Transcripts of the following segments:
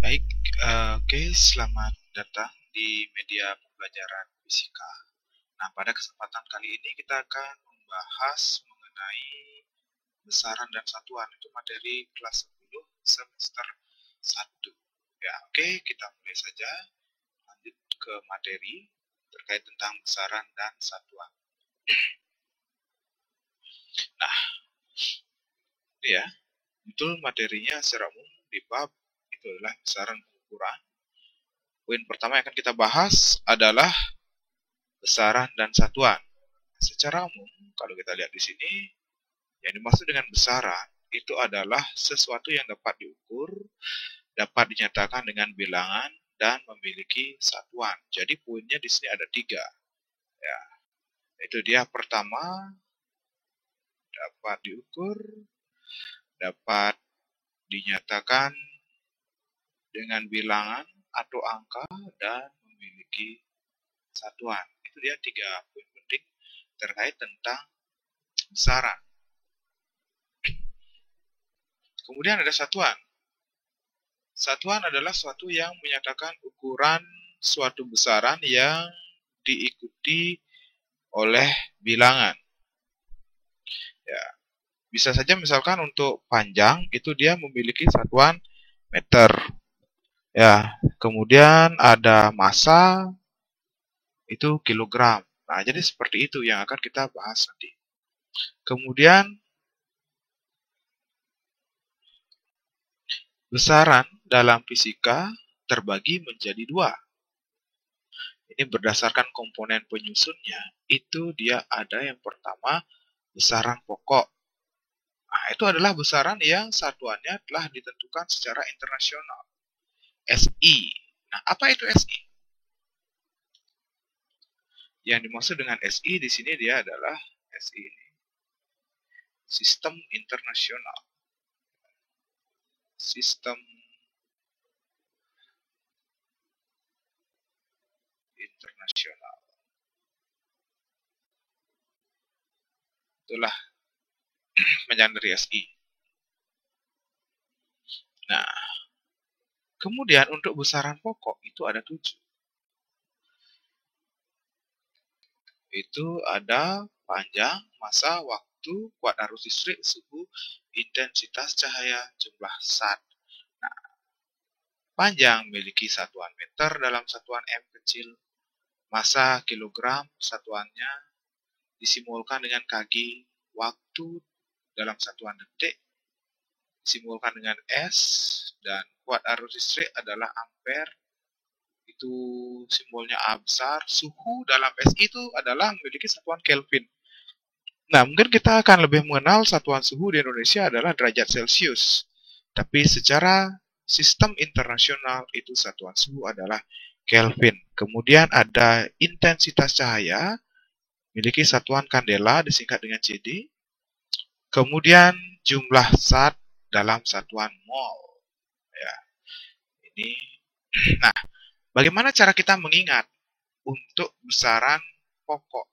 Baik, oke, selamat datang di media pembelajaran fisika. Nah, pada kesempatan kali ini kita akan membahas mengenai besaran dan satuan. Itu materi kelas 10 semester 1. Ya, oke, kita mulai saja. Lanjut ke materi terkait tentang besaran dan satuan. Nah, ini ya, betul materinya secara umum di bab itu adalah besaran pengukuran. Poin pertama yang akan kita bahas adalah besaran dan satuan. Secara umum, kalau kita lihat di sini, yang dimaksud dengan besaran itu adalah sesuatu yang dapat diukur, dapat dinyatakan dengan bilangan, dan memiliki satuan. Jadi poinnya di sini ada 3. Ya, itu dia pertama, dapat diukur, dapat dinyatakan dengan bilangan atau angka, dan memiliki satuan. Itu dia 3 poin penting terkait tentang besaran. Kemudian ada satuan. Satuan adalah suatu yang menyatakan ukuran suatu besaran yang diikuti oleh bilangan. Ya, bisa saja misalkan untuk panjang itu dia memiliki satuan meter. Ya, kemudian ada massa itu kilogram. Nah, jadi seperti itu yang akan kita bahas nanti. Kemudian besaran dalam fisika terbagi menjadi 2. Ini berdasarkan komponen penyusunnya, itu dia ada yang pertama besaran pokok. Nah, itu adalah besaran yang satuannya telah ditentukan secara internasional. SI. Nah, apa itu SI? Yang dimaksud dengan SI di sini dia adalah SI ini. Sistem internasional. Sistem internasional. Itulah panjangan dari SI. Nah, kemudian untuk besaran pokok itu ada 7. Itu ada panjang, massa, waktu, kuat arus listrik, suhu, intensitas cahaya, jumlah zat. Nah, panjang memiliki satuan meter dalam satuan M kecil, massa kilogram satuannya disimbolkan dengan kg, waktu dalam satuan detik disimbolkan dengan S, dan kuat arus listrik adalah ampere, itu simbolnya A besar. Suhu dalam SI itu adalah memiliki satuan Kelvin. Nah, mungkin kita akan lebih mengenal satuan suhu di Indonesia adalah derajat Celcius. Tapi secara sistem internasional itu satuan suhu adalah Kelvin. Kemudian ada intensitas cahaya, memiliki satuan kandela disingkat dengan CD. Kemudian jumlah zat dalam satuan mol. Ya, ini. Nah, bagaimana cara kita mengingat untuk besaran pokok?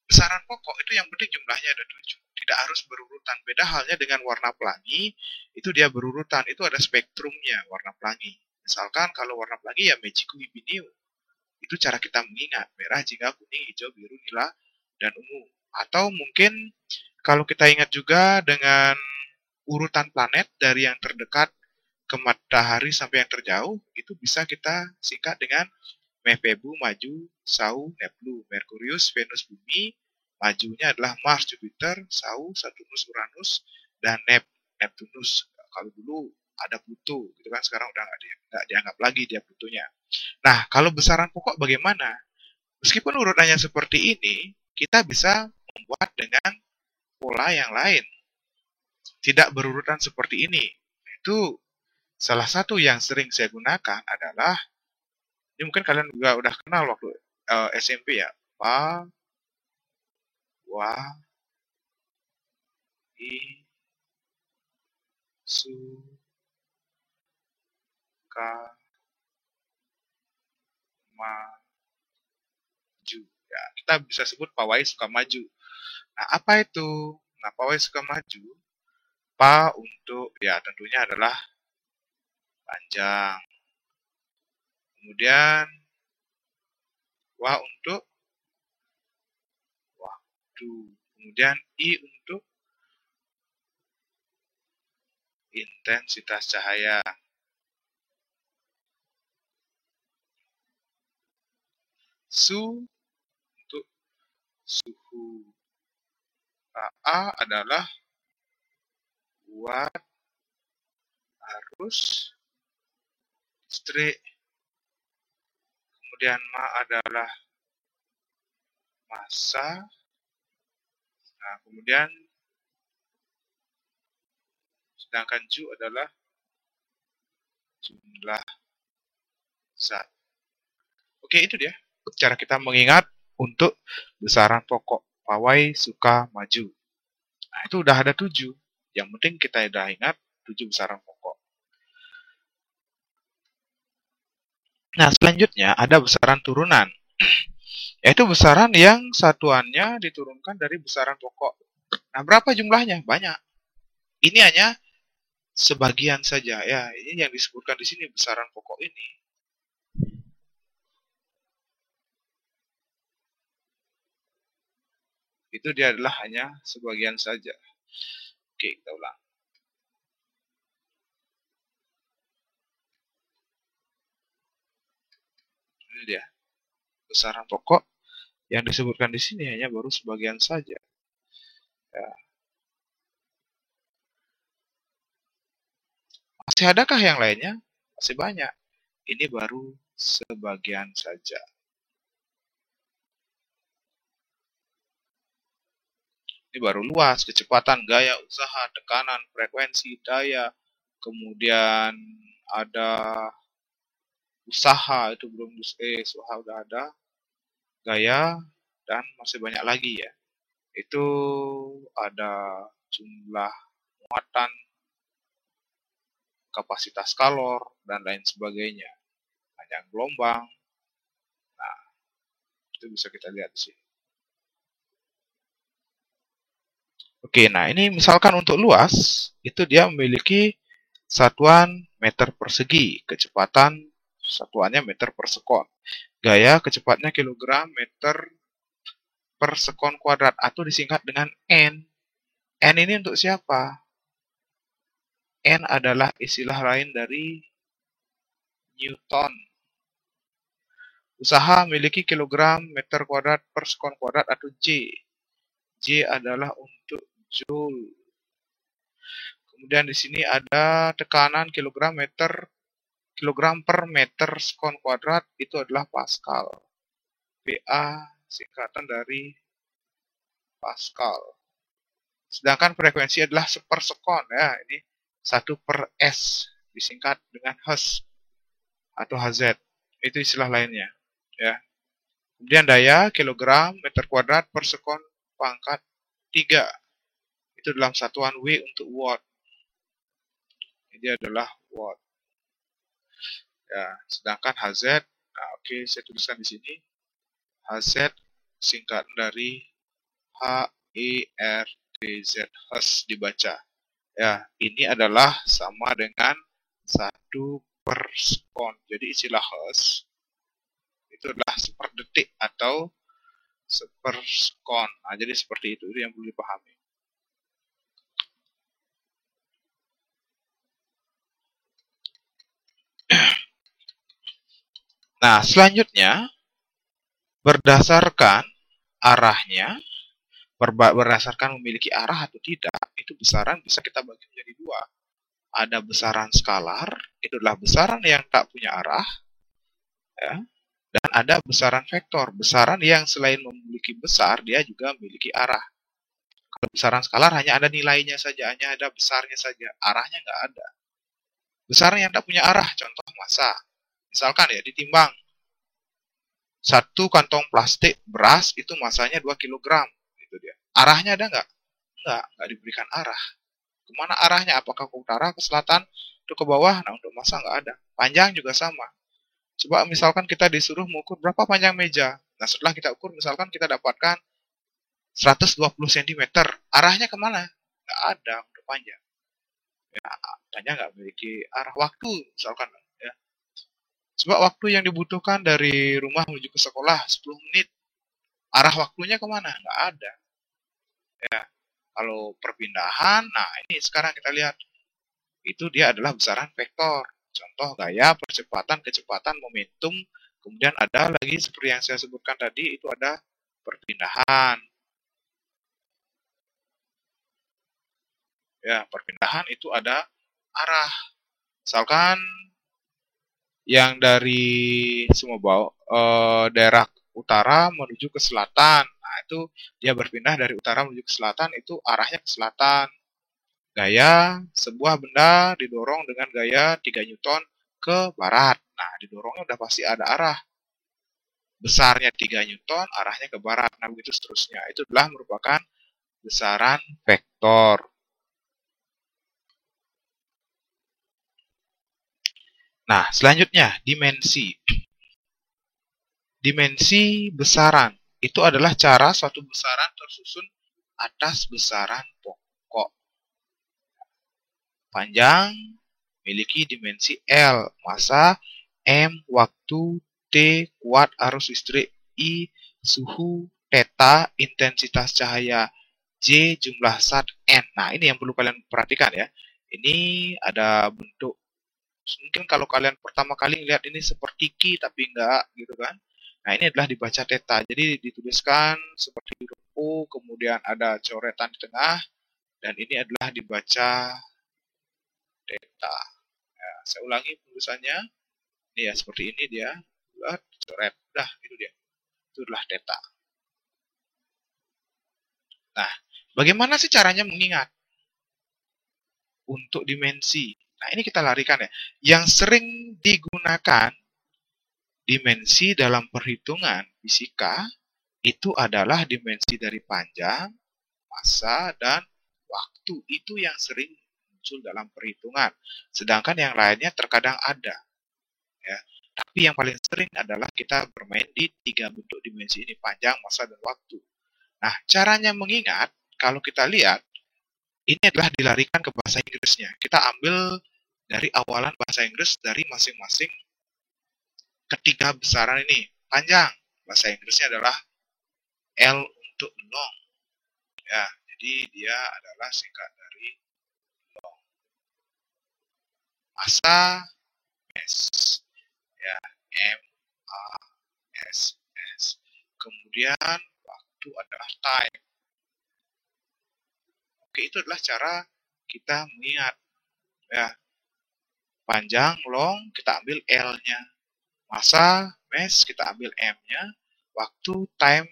Besaran pokok itu yang penting jumlahnya ada 7. Tidak harus berurutan. Beda halnya dengan warna pelangi, itu dia berurutan. Itu ada spektrumnya warna pelangi. Misalkan kalau warna pelangi ya Mejiku Hibiniu. Itu cara kita mengingat. Merah, jingga, kuning, hijau, biru, nila, dan ungu. Atau mungkin kalau kita ingat juga dengan urutan planet dari yang terdekat ke matahari sampai yang terjauh, itu bisa kita singkat dengan Mefebu, Maju, Sau, Neptu, Merkurius, Venus, Bumi. Majunya adalah Mars, Jupiter, Sau, Saturnus, Uranus, dan Neptunus. Kalau dulu ada Pluto, gitu kan, sekarang udah nggak dianggap lagi dia Plutonya. Nah, kalau besaran pokok bagaimana? Meskipun urutannya seperti ini, kita bisa membuat dengan pola yang lain. Tidak berurutan seperti ini. Itu salah satu yang sering saya gunakan adalah, ini mungkin kalian juga udah kenal waktu SMP ya. Pa, wa, i, su, ka, ma, ju. Ya, kita bisa sebut pawai suka maju. Nah, apa itu? Nah, pawai suka maju. Pa untuk, ya tentunya adalah panjang. Kemudian W untuk waktu. Kemudian I untuk intensitas cahaya. Su untuk suhu. A adalah watt arus listrik. Kemudian Ma adalah massa. Nah, kemudian sedangkan Ju adalah jumlah zat. Oke, itu dia cara kita mengingat untuk besaran pokok pawai suka maju. Nah, itu udah ada 7. Yang penting kita udah ingat 7 besaran pokok. Nah, selanjutnya ada besaran turunan. Yaitu besaran yang satuannya diturunkan dari besaran pokok. Nah, berapa jumlahnya? Banyak. Ini hanya sebagian saja ya. Ini yang disebutkan di sini besaran pokok ini. Itu dia adalah hanya sebagian saja. Oke, kita ulang. Ini dia. Besaran pokok yang disebutkan di sini hanya baru sebagian saja. Ya. Masih adakah yang lainnya? Masih banyak. Ini baru sebagian saja. Ini baru luas, kecepatan, gaya, usaha, tekanan, frekuensi, daya, kemudian ada usaha, itu belum usaha udah ada, gaya, dan masih banyak lagi ya. Itu ada jumlah muatan, kapasitas kalor, dan lain sebagainya. Panjang gelombang. Nah, itu bisa kita lihat di sini. Oke, nah ini misalkan untuk luas, itu dia memiliki satuan meter persegi, kecepatan satuannya meter per sekon. Gaya kecepatnya kilogram meter per sekon kuadrat, atau disingkat dengan N. N ini untuk siapa? N adalah istilah lain dari Newton. Usaha memiliki kilogram meter kuadrat per sekon kuadrat atau J. J adalah untuk Joule. Kemudian di sini ada tekanan kilogram per meter sekon kuadrat, itu adalah Pascal. PA singkatan dari Pascal. Sedangkan frekuensi adalah sepersekon ya, ini 1/s disingkat dengan Hz atau Hz. Itu istilah lainnya ya. Kemudian daya kilogram meter kuadrat per sekon pangkat 3. Itu dalam satuan W untuk watt. Ini adalah watt. Ya, sedangkan Hz, nah oke, saya tuliskan di sini. Hz singkatan dari HERTZ, Hz dibaca. Ya, ini adalah sama dengan 1/sekon. Jadi istilah Hz itu adalah seperdetik atau sepersekon. Nah, jadi seperti itu yang perlu dipahami. Nah, selanjutnya berdasarkan arahnya, berdasarkan memiliki arah atau tidak, itu besaran bisa kita bagi menjadi 2. Ada besaran skalar, itu adalah besaran yang tak punya arah, ya. Dan ada besaran vektor, besaran yang selain memiliki besar, dia juga memiliki arah. Kalau besaran skalar hanya ada nilainya saja, hanya ada besarnya saja, arahnya nggak ada. Besaran yang tak punya arah, contoh massa. Misalkan ya, ditimbang 1 kantong plastik beras itu massanya 2 kg. Itu dia. Arahnya ada nggak? Nggak diberikan arah. Kemana arahnya? Apakah ke utara, ke selatan, atau ke bawah? Nah, untuk massa nggak ada. Panjang juga sama. Coba misalkan kita disuruh mengukur berapa panjang meja. Nah, setelah kita ukur, misalkan kita dapatkan 120 cm. Arahnya kemana? Nggak ada untuk panjang. Ya, panjang nggak memiliki arah waktu, misalkan. Ya. Sebab waktu yang dibutuhkan dari rumah menuju ke sekolah 10 menit. Arah waktunya kemana? Nggak ada. Ya. Kalau perpindahan, nah ini sekarang kita lihat. Itu dia adalah besaran vektor. Contoh gaya, percepatan, kecepatan, momentum. Kemudian ada lagi seperti yang saya sebutkan tadi, itu ada perpindahan. Ya, perpindahan itu ada arah. Misalkan yang dari daerah utara menuju ke selatan. Nah, itu dia berpindah dari utara menuju ke selatan, itu arahnya ke selatan. Gaya sebuah benda didorong dengan gaya 3 Newton ke barat. Nah, didorongnya udah pasti ada arah. Besarnya 3 Newton, arahnya ke barat. Nah, begitu seterusnya. Itu adalah merupakan besaran vektor. Nah, selanjutnya, dimensi. Dimensi besaran. Itu adalah cara suatu besaran tersusun atas besaran pokok. Panjang memiliki dimensi L, massa M, waktu T, kuat arus listrik I, suhu theta, intensitas cahaya J, jumlah zat N. Nah, ini yang perlu kalian perhatikan ya. Ini ada bentuk, mungkin kalau kalian pertama kali lihat ini seperti Q, tapi enggak gitu kan. Nah, ini adalah dibaca theta. Jadi dituliskan seperti huruf U, kemudian ada coretan di tengah, dan ini adalah dibaca theta. Ya, saya ulangi penulisannya. Ini ya, seperti ini dia. Bulat, coret. Dah, itu dia. Itu adalah theta. Nah, bagaimana sih caranya mengingat untuk dimensi? Nah, ini kita larikan ya. Yang sering digunakan dimensi dalam perhitungan fisika itu adalah dimensi dari panjang, massa, dan waktu. Itu yang sering muncul dalam perhitungan. Sedangkan yang lainnya terkadang ada. Ya. Tapi yang paling sering adalah kita bermain di 3 bentuk dimensi ini, panjang, massa, dan waktu. Nah, caranya mengingat, kalau kita lihat, ini adalah dilarikan ke bahasa Inggrisnya. Kita ambil dari awalan bahasa Inggris dari masing-masing ketiga besaran ini. Panjang, bahasa Inggrisnya adalah L untuk long. Ya, jadi dia adalah singkat dari long. Massa, mass. Ya, M, A, S, S. Kemudian waktu adalah time. Oke, itu adalah cara kita mengingat. Ya, panjang, long, kita ambil L-nya. Massa, mass, kita ambil M-nya. Waktu, time,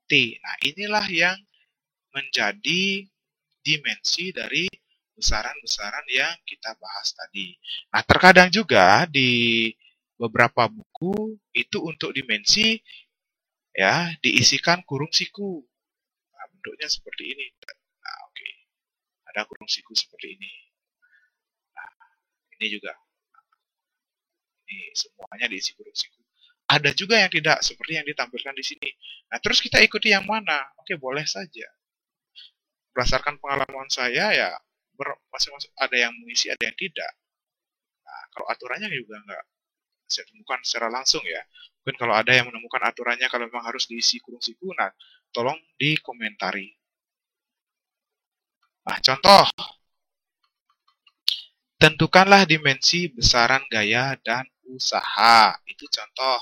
T. Nah, inilah yang menjadi dimensi dari besaran-besaran yang kita bahas tadi. Nah, terkadang juga di beberapa buku itu untuk dimensi ya diisikan kurung siku. Nah, bentuknya seperti ini. Nah, oke. Ada kurung siku seperti ini. Nah, ini juga. Ini semuanya diisi kurung siku. Ada juga yang tidak seperti yang ditampilkan di sini. Nah, terus kita ikuti yang mana? Oke, boleh saja. Berdasarkan pengalaman saya ya masing-masing ada yang mengisi, ada yang tidak. Nah, kalau aturannya juga nggak saya temukan secara langsung ya. Mungkin kalau ada yang menemukan aturannya kalau memang harus diisi kurung siku, nah tolong dikomentari. Nah, contoh. Tentukanlah dimensi besaran gaya dan usaha. Itu contoh.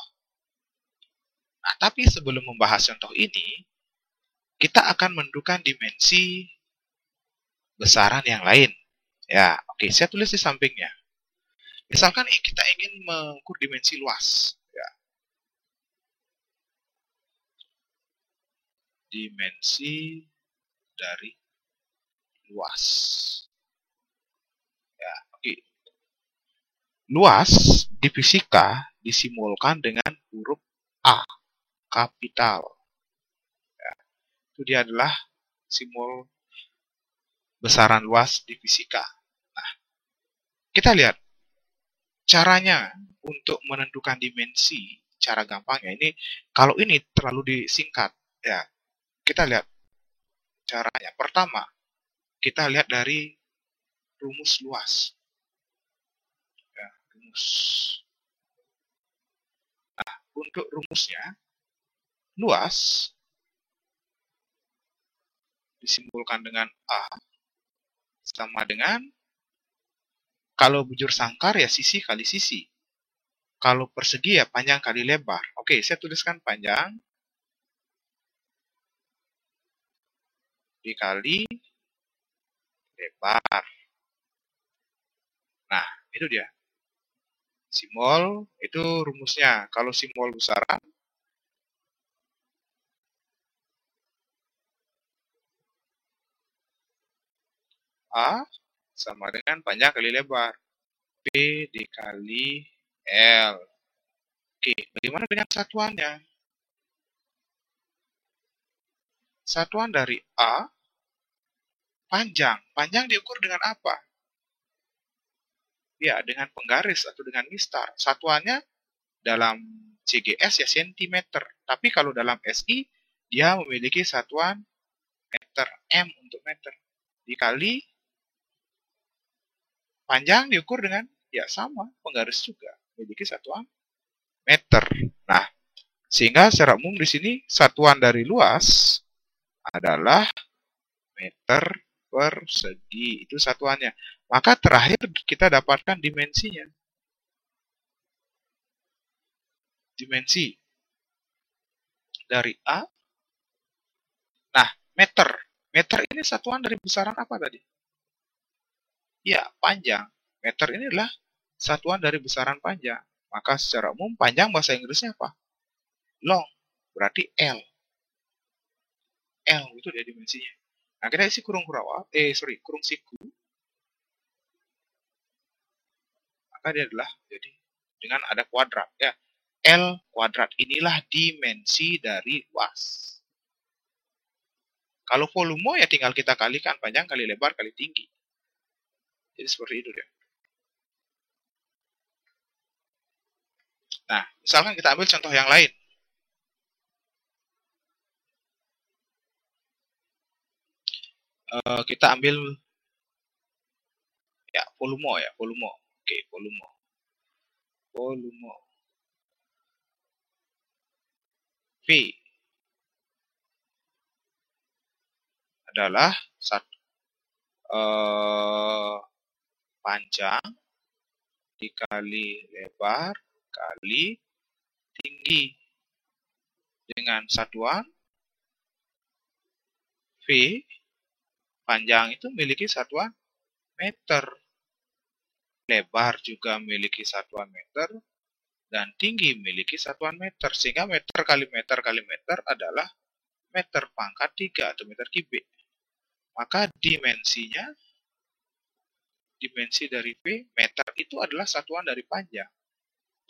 Nah, tapi sebelum membahas contoh ini, kita akan menentukan dimensi besaran yang lain. Ya, oke, saya tulis di sampingnya. Misalkan kita ingin mengukur dimensi luas. Ya. Dimensi dari luas. Ya, oke. Luas di fisika disimbolkan dengan huruf A, kapital. Ya, itu dia adalah simbol besaran luas di fisika. Nah, kita lihat caranya untuk menentukan dimensi, cara gampangnya ini, kalau ini terlalu disingkat, ya kita lihat caranya. Pertama, kita lihat dari rumus luas. Ya, rumus. Nah, untuk rumusnya, luas disimbolkan dengan A sama dengan, kalau bujur sangkar ya sisi kali sisi. Kalau persegi ya panjang kali lebar. Oke, saya tuliskan panjang dikali lebar. Nah, itu dia. Simbol itu rumusnya. Kalau simbol besaran, A sama dengan panjang kali lebar. P dikali L. Oke, bagaimana dengan satuannya? Satuan dari A, panjang. Panjang diukur dengan apa? Ya, dengan penggaris atau dengan mistar. Satuannya dalam CGS ya sentimeter. Tapi kalau dalam SI, dia memiliki satuan meter. M untuk meter. Dikali panjang diukur dengan, ya sama, penggaris juga. Memiliki satuan meter. Nah, sehingga secara umum di sini satuan dari luas adalah meter persegi. Itu satuannya. Maka terakhir kita dapatkan dimensinya. Dimensi dari A. Nah, meter. Meter ini satuan dari besaran apa tadi? Ya, panjang. Meter ini adalah satuan dari besaran panjang. Maka secara umum panjang bahasa Inggrisnya apa? Long. Berarti L. L itu dia dimensinya. Nah, kita isi kurung siku. Maka dia adalah jadi dengan ada kuadrat ya. L kuadrat inilah dimensi dari luas. Kalau volume ya tinggal kita kalikan panjang kali lebar kali tinggi. Jadi seperti itu dia. Nah, misalkan kita ambil contoh yang lain. Kita ambil ya volume. Oke, volume. V adalah panjang dikali lebar kali tinggi dengan satuan V. Panjang itu memiliki satuan meter, lebar juga memiliki satuan meter, dan tinggi memiliki satuan meter. Sehingga meter kali meter adalah meter pangkat 3 atau meter kubik. Maka dimensi dari V, meter itu adalah satuan dari panjang.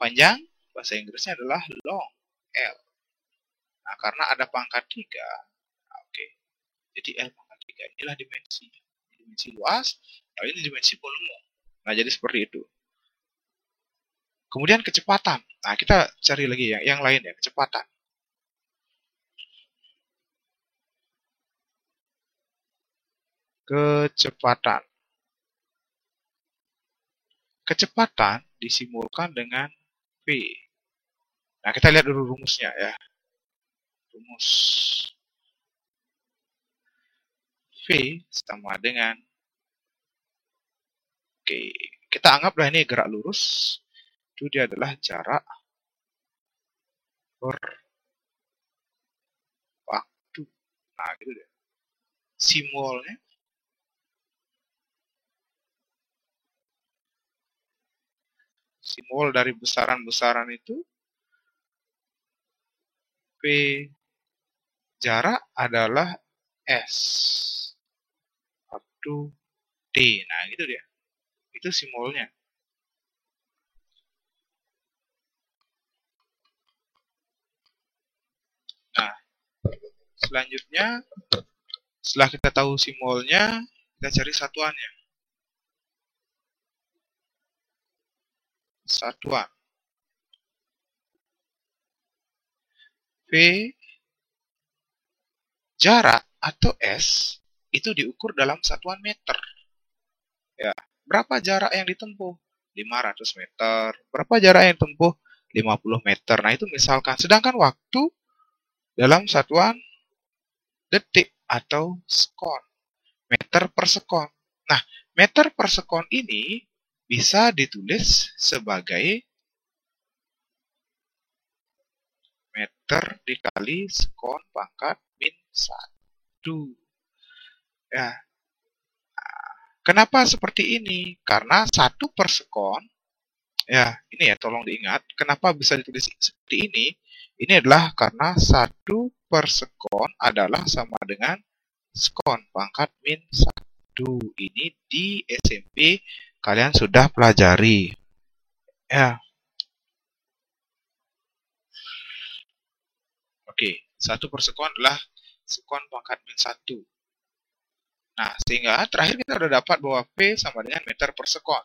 Panjang bahasa Inggrisnya adalah long, L. Nah, karena ada pangkat 3, oke. Jadi L pangkat 3 inilah dimensi. Dimensi luas, nah ini dimensi volume. Nah, jadi seperti itu. Kemudian kecepatan. Nah, kita cari lagi yang lain ya, kecepatan. Kecepatan disimbolkan dengan V. Nah, kita lihat dulu rumusnya ya. Rumus V sama dengan, oke, kita anggaplah ini gerak lurus. Itu dia adalah jarak per waktu. Nah, gitu deh. Simbolnya simbol dari besaran-besaran itu P jarak adalah S waktu T. Nah, gitu dia. Itu simbolnya. Nah, selanjutnya setelah kita tahu simbolnya, kita cari satuannya. Satuan V jarak atau S itu diukur dalam satuan meter. Ya, berapa jarak yang ditempuh? 500 meter. Berapa jarak yang ditempuh? 50 meter. Nah, itu misalkan. Sedangkan waktu dalam satuan detik atau sekon. Meter per sekon. Nah, meter per sekon ini bisa ditulis sebagai meter dikali sekon pangkat min 1. Ya, kenapa seperti ini? Karena 1 per sekon, ya ini ya tolong diingat, kenapa bisa ditulis seperti ini? Ini adalah karena 1 per sekon adalah sama dengan sekon pangkat min 1. Ini di SMP kalian sudah pelajari. Ya, oke. 1 per sekon adalah sekon pangkat min 1. Nah, sehingga terakhir kita sudah dapat bahwa P sama dengan meter per sekon.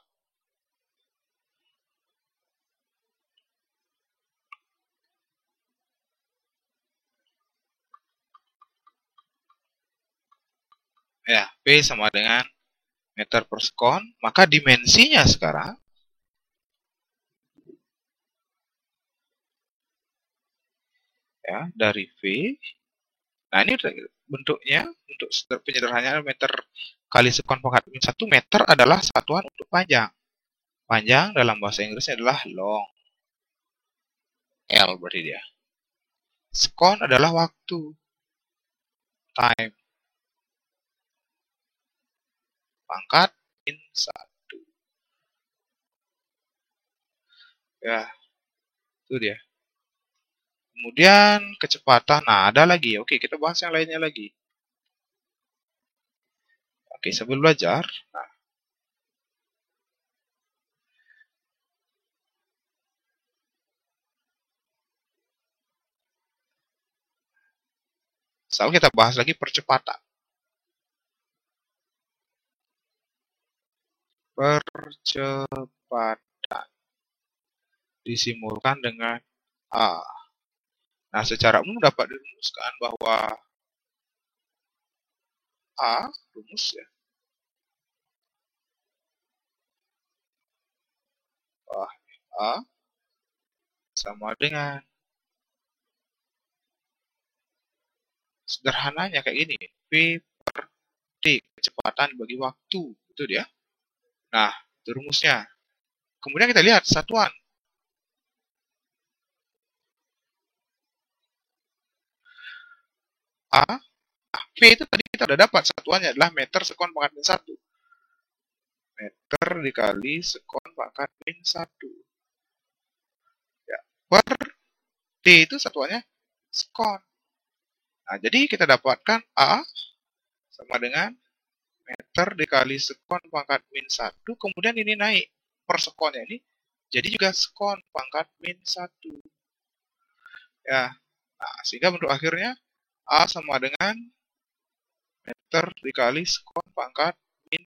Ya, P sama dengan meter per sekon, maka dimensinya sekarang ya dari V. Nah, ini bentuknya untuk penyederhanaan meter kali sekon pangkat min 1. Meter adalah satuan untuk panjang. Panjang dalam bahasa Inggrisnya adalah long. L berarti dia. Sekon adalah waktu. Time. Pangkat min 1. Ya, itu dia. Kemudian kecepatan. Nah, ada lagi. Oke, kita bahas yang lainnya lagi. Oke, sambil belajar. Nah, sekarang kita bahas lagi percepatan. Percepatan disimulkan dengan A. Nah, secara umum dapat dirumuskan bahwa A, rumus ya, bahwa A sama dengan, sederhananya kayak gini, V per T, kecepatan bagi waktu, itu dia. Nah, itu rumusnya. Kemudian kita lihat satuan. A, V itu tadi kita udah dapat satuannya adalah meter sekon pangkat min 1. Meter dikali sekon pangkat min 1. Ya, per T itu satuannya sekon. Nah, jadi kita dapatkan A sama dengan meter dikali sekon pangkat min 1. Kemudian ini naik per sekonnya ini. Jadi juga sekon pangkat min 1. Ya, nah, sehingga bentuk akhirnya A sama dengan meter dikali sekon pangkat min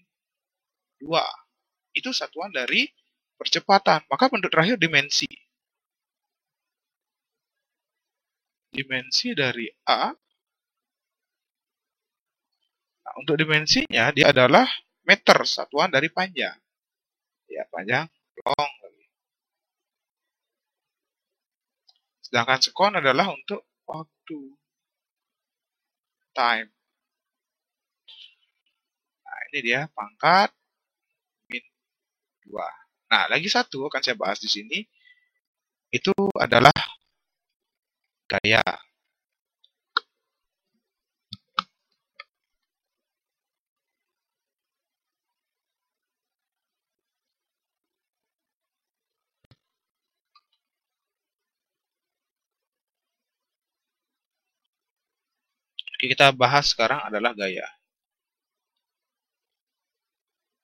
2. Itu satuan dari percepatan. Maka bentuk terakhir dimensi. Dimensi dari A. Nah, untuk dimensinya dia adalah meter, satuan dari panjang. Ya, panjang, long. Sedangkan sekon adalah untuk waktu. Time. Nah, ini dia pangkat min 2. Nah, lagi satu akan saya bahas di sini. Itu adalah gaya. Kita bahas sekarang adalah gaya.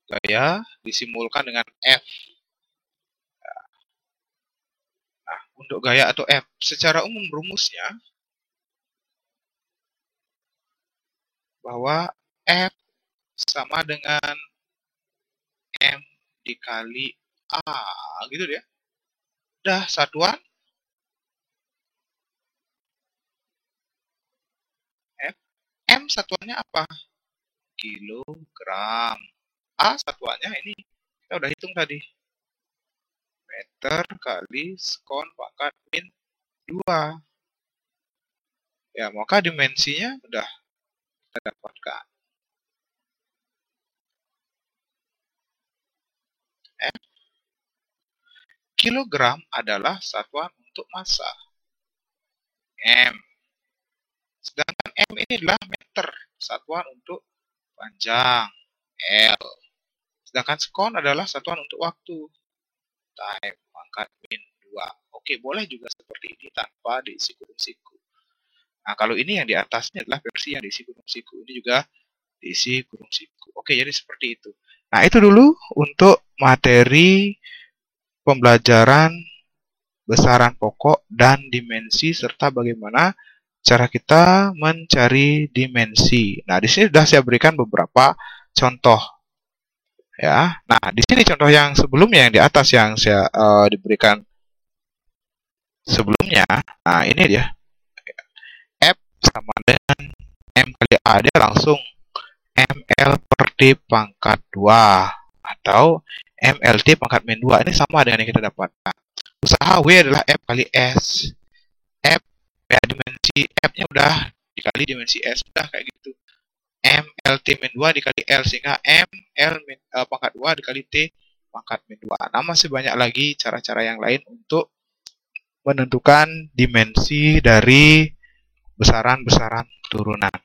Gaya disimulkan dengan F. Nah, untuk gaya atau F, secara umum rumusnya bahwa F sama dengan M dikali A, gitu ya. Udah satuan F. M satuannya apa? Kilogram. A satuannya ini kita udah hitung tadi. Meter kali sekon pangkat min 2. Ya, maka dimensinya udah kita dapatkan. Kilogram adalah satuan untuk massa. M. Sedangkan M ini adalah meter, satuan untuk panjang. L. Sedangkan sekon adalah satuan untuk waktu. Time pangkat min 2. Oke, boleh juga seperti ini tanpa diisi kurung siku. Nah, kalau ini yang di atasnya adalah versi yang diisi kurung siku. Ini juga diisi kurung siku. Oke, jadi seperti itu. Nah, itu dulu untuk materi pembelajaran besaran pokok dan dimensi serta bagaimana cara kita mencari dimensi. Nah, di sini sudah saya berikan beberapa contoh. Ya. Nah, di sini contoh yang sebelumnya yang di atas yang saya diberikan sebelumnya. Nah, ini dia. F sama dengan M kali A. Dia langsung ML per T pangkat 2 atau MLT pangkat min 2. Ini sama dengan yang kita dapatkan. Usaha W adalah F kali S. F, ya dimensi F-nya udah dikali dimensi S. Udah kayak gitu. MLT min 2 dikali L. Sehingga ML pangkat 2 dikali T pangkat min 2. Nah, masih banyak lagi cara-cara yang lain untuk menentukan dimensi dari besaran-besaran turunan.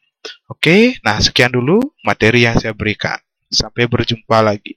Oke, nah sekian dulu materi yang saya berikan. Sampai berjumpa lagi.